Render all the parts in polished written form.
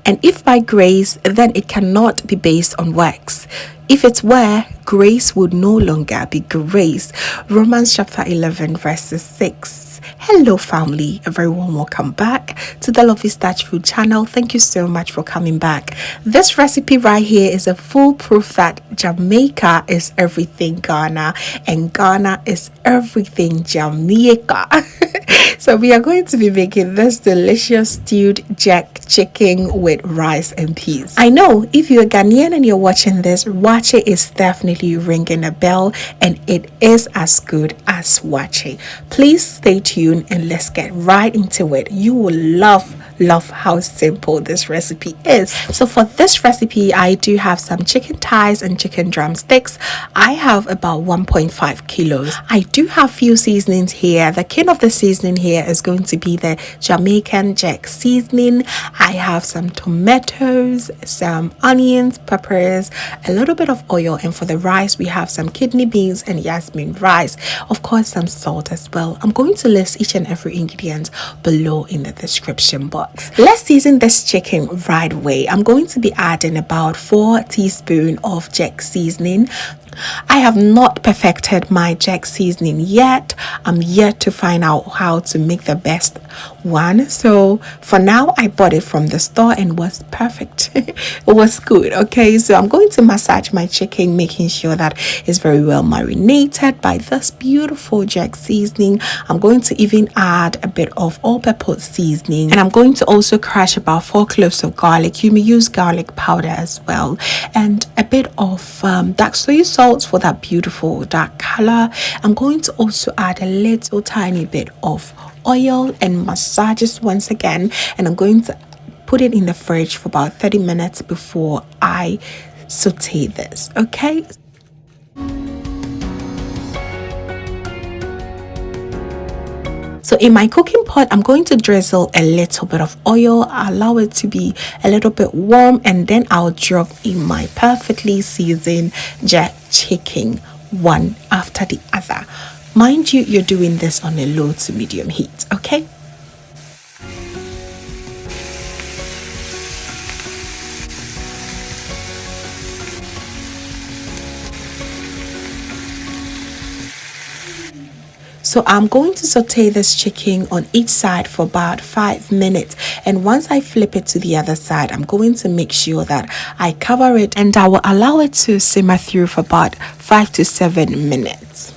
And if by grace, then it cannot be based on works. If it were, grace would no longer be grace. Romans chapter 11 verses 6. Hello family, a very warm welcome back to the Lovystouch food channel. Thank you so much for coming back. This recipe right here is a full proof that Jamaica is everything Ghana and Ghana is everything Jamaica. So we are going to be making this delicious stewed jack chicken with rice and peas. I know if you're Ghanaian and you're watching this, waakye is definitely ringing a bell, and it is as good as waakye. Please stay tuned and let's get right into it. You will love how simple this recipe is. So for this recipe, I do have some chicken thighs and chicken drumsticks. I have about 1.5 kilos. I do have few seasonings here. The king of the seasoning here is going to be the Jamaican jack seasoning. I have some tomatoes, some onions, peppers, a little bit of oil, and for the rice we have some kidney beans and jasmine rice, of course some salt as well. I'm going to list each and every ingredient below in the description box. Let's season this chicken right away. I'm going to be adding about 4 teaspoons of jack seasoning. I have not perfected my jack seasoning yet. I'm yet to find out how to make the best one. So for now, I bought it from the store and it was perfect. It was good. Okay, so I'm going to massage my chicken, making sure that it's very well marinated by this beautiful jack seasoning. I'm going to even add a bit of all-purpose seasoning, and I'm going to also crush about 4 cloves of garlic. You may use garlic powder as well, and a bit of dark soy sauce for that beautiful dark color. I'm going to also add a little tiny bit of oil and massage this once again, and I'm going to put it in the fridge for about 30 minutes before I saute this. Okay, so in my cooking pot, I'm going to drizzle a little bit of oil, allow it to be a little bit warm, and then I'll drop in my perfectly seasoned jack chicken one after the other. Mind you, you're doing this on a low to medium heat, okay? So I'm going to saute this chicken on each side for about 5 minutes, and once I flip it to the other side, I'm going to make sure that I cover it, and I will allow it to simmer through for about 5 to 7 minutes.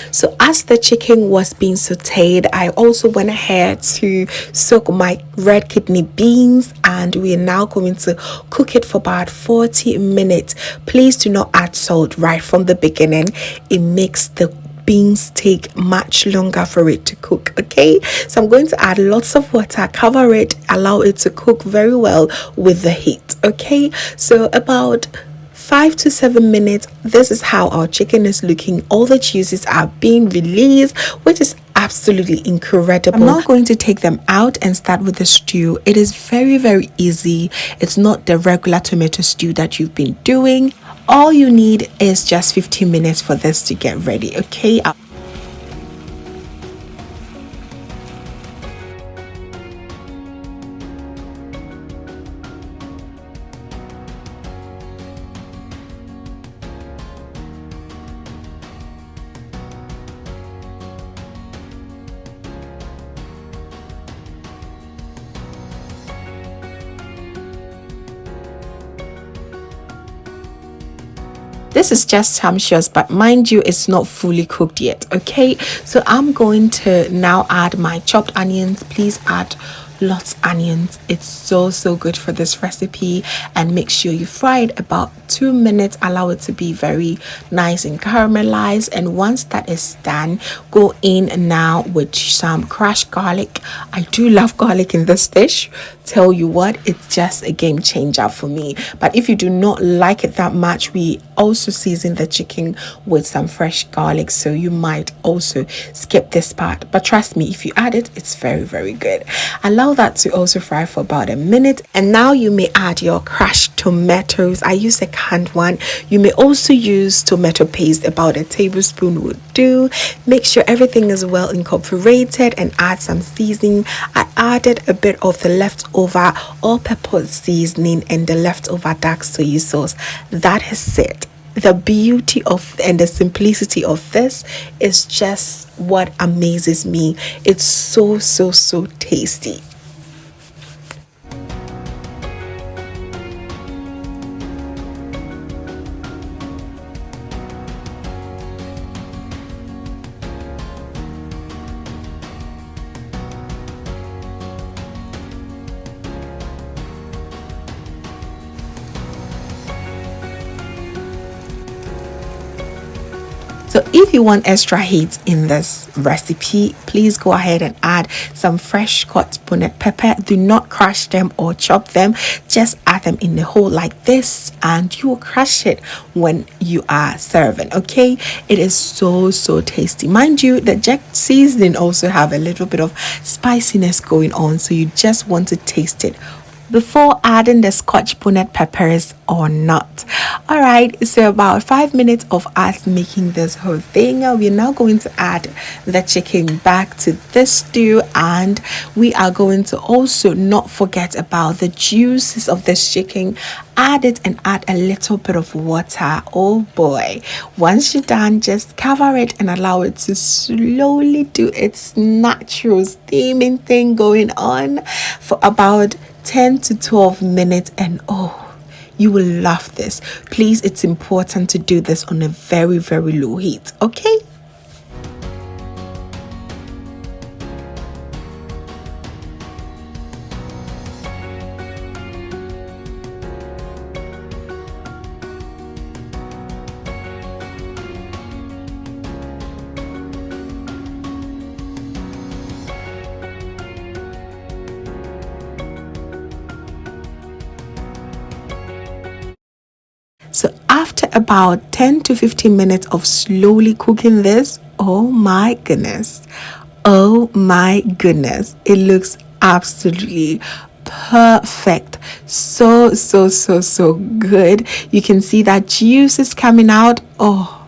So as the chicken was being sauteed, I also went ahead to soak my red kidney beans, and we are now going to cook it for about 40 minutes. Please do not add salt right from the beginning. It makes the beans take much longer for it to cook. Okay, so I'm going to add lots of water, cover it, allow it to cook very well with the heat. Okay, so about 5 to 7 minutes, this is how our chicken is looking. All the juices are being released, which is absolutely incredible. I'm now going to take them out and start with the stew. It is very easy. It's not the regular tomato stew that you've been doing. All you need is just 15 minutes for this to get ready. Okay, this is just sumptuous, but mind you, it's not fully cooked yet. Okay, so I'm going to now add my chopped onions. Please add lots of onions. It's so good for this recipe, and make sure you fry it about 2 minutes. Allow it to be very nice and caramelized, and once that is done, go in now with some crushed garlic. I do love garlic in this dish. Tell you what, it's just a game changer for me. But if you do not like it that much, we also season the chicken with some fresh garlic, so you might also skip this part, but trust me, if you add it, it's very good. Allow allow that to also fry for about a minute. And now you may add your crushed tomatoes. I use a canned one. You may also use tomato paste. About a tablespoon would do. Make sure everything is well incorporated and add some seasoning. I added a bit of the leftover all-purpose seasoning and the leftover dark soy sauce. That is it. The beauty of and the simplicity of this is just what amazes me. It's so tasty. So if you want extra heat in this recipe, please go ahead and add some fresh scotch bonnet pepper. Do not crush them or chop them. Just add them in the whole like this, and you will crush it when you are serving. Okay, it is so tasty. Mind you, the jack seasoning also have a little bit of spiciness going on, so you just want to taste it before adding the scotch bonnet peppers or not. All right, so about 5 minutes of us making this whole thing, we're now going to add the chicken back to this stew, and we are going to also not forget about the juices of this chicken. Add it and add a little bit of water. Oh boy, once you're done, just cover it and allow it to slowly do its natural steaming thing going on for about 10 to 12 minutes, and oh, you will love this. Please, it's important to do this on a very low heat. Okay. So after about 10 to 15 minutes of slowly cooking this, oh my goodness, it looks absolutely perfect. So good. You can see that juice is coming out. Oh,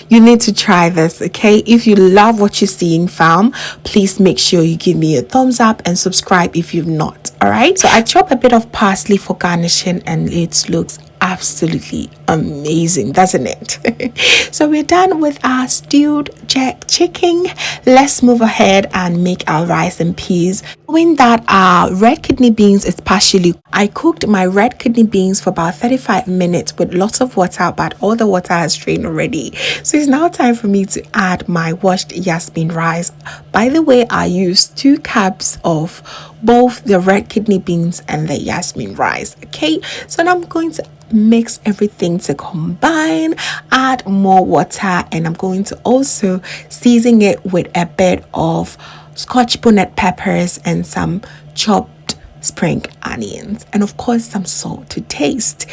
you need to try this. Okay, if you love what you see in fam, please make sure you give me a thumbs up and subscribe if you've not. All right, so I chop a bit of parsley for garnishing, and it looks absolutely amazing, doesn't it? So we're done with our stewed jack chicken. Let's move ahead and make our rice and peas. Knowing that our red kidney beans is partially, I cooked my red kidney beans for about 35 minutes with lots of water, but all the water has drained already. So it's now time for me to add my washed jasmine rice. By the way, I used 2 cups of both the red kidney beans and the jasmine rice. Okay, so now I'm going to mix everything to combine, add more water, and I'm going to also season it with a bit of scotch bonnet peppers and some chopped spring onions, and of course some salt to taste.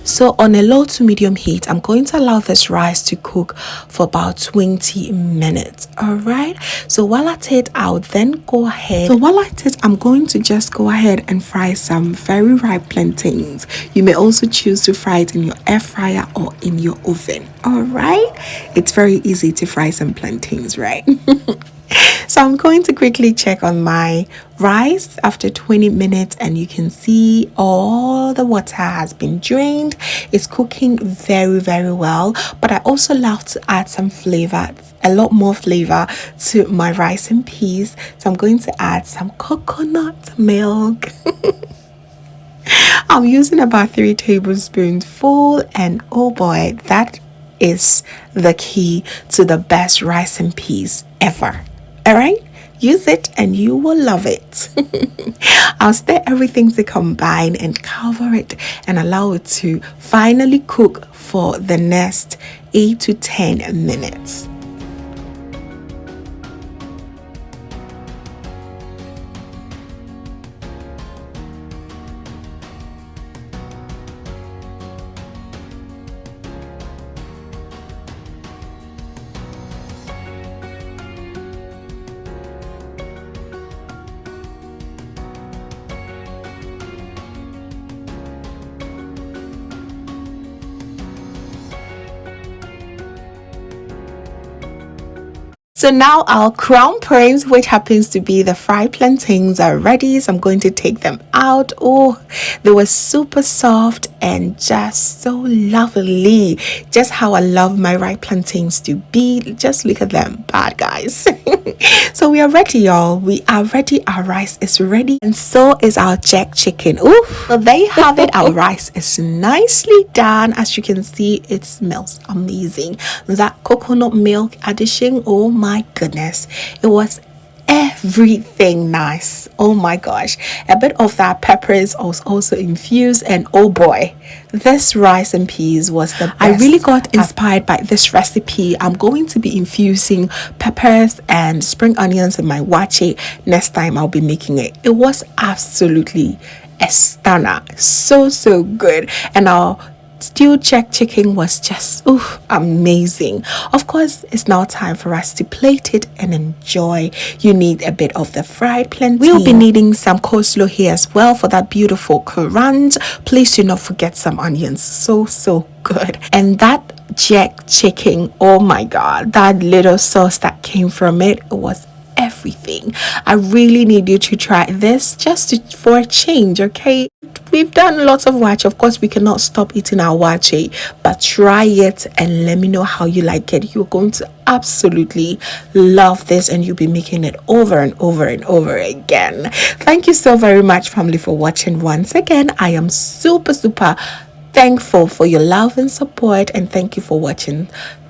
So on a low to medium heat, I'm going to allow this rice to cook for about 20 minutes. All right, so while at it, I'll then go ahead. So while at it, I'm going to just go ahead and fry some very ripe plantains. You may also choose to fry it in your air fryer or in your oven. All right, it's very easy to fry some plantains, right? So I'm going to quickly check on my rice after 20 minutes, and you can see all the water has been drained. It's cooking very well, but I also love to add some flavor, a lot more flavor to my rice and peas. So I'm going to add some coconut milk. I'm using about 3 tablespoons full, and oh boy, that is the key to the best rice and peas ever. All right, use it and you will love it. I'll stir everything to combine and cover it and allow it to finally cook for the next 8 to 10 minutes. So now our crown prince, which happens to be the fried plantains, are ready. So I'm going to take them out. Oh, they were super soft and just so lovely. Just how I love my ripe plantains to be. Just look at them, bad guys. So we are ready, y'all. We are ready. Our rice is ready, and so is our jerk chicken. Oh, so there you have it. Our rice is nicely done. As you can see, it smells amazing. That coconut milk addition, oh my goodness, it was everything nice. Oh my gosh, a bit of that peppers was also infused, and oh boy, this rice and peas was the best. I really got inspired by this recipe. I'm going to be infusing peppers and spring onions in my waakye next time I'll be making it. It was absolutely a stunner, so good. And our stewed jerk chicken was just amazing. Of course, it's now time for us to plate it and enjoy. You need a bit of the fried plantain. We'll be needing some coleslaw here as well for that beautiful crunch. Please do not forget some onions. So good. And that jerk chicken, oh my god, that little sauce that came from it was everything. I really need you to try this for a change, okay? We've done lots of waakye. Of course, we cannot stop eating our waakye, but try it and let me know how you like it. You're going to absolutely love this, and you'll be making it over and over and over again. Thank you so very much, family, for watching once again. I am super thankful for your love and support, and thank you for watching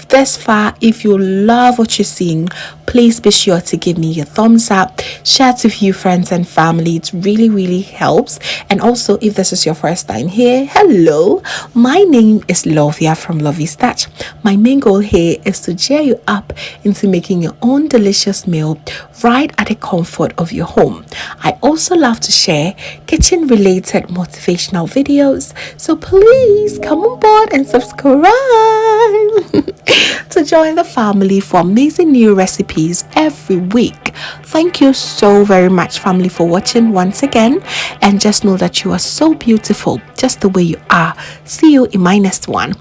this far. If you love what you're seeing, please be sure to give me your thumbs up, share to a few friends and family. It really helps. And also, if this is your first time here, hello, my name is Lovia from Lovystouch. My main goal here is to cheer you up into making your own delicious meal right at the comfort of your home. I also love to share kitchen related motivational videos, so please come on board and subscribe to join the family for amazing new recipes every week. Thank you so very much, family, for watching once again, and just know that you are so beautiful just the way you are. See you in my next one.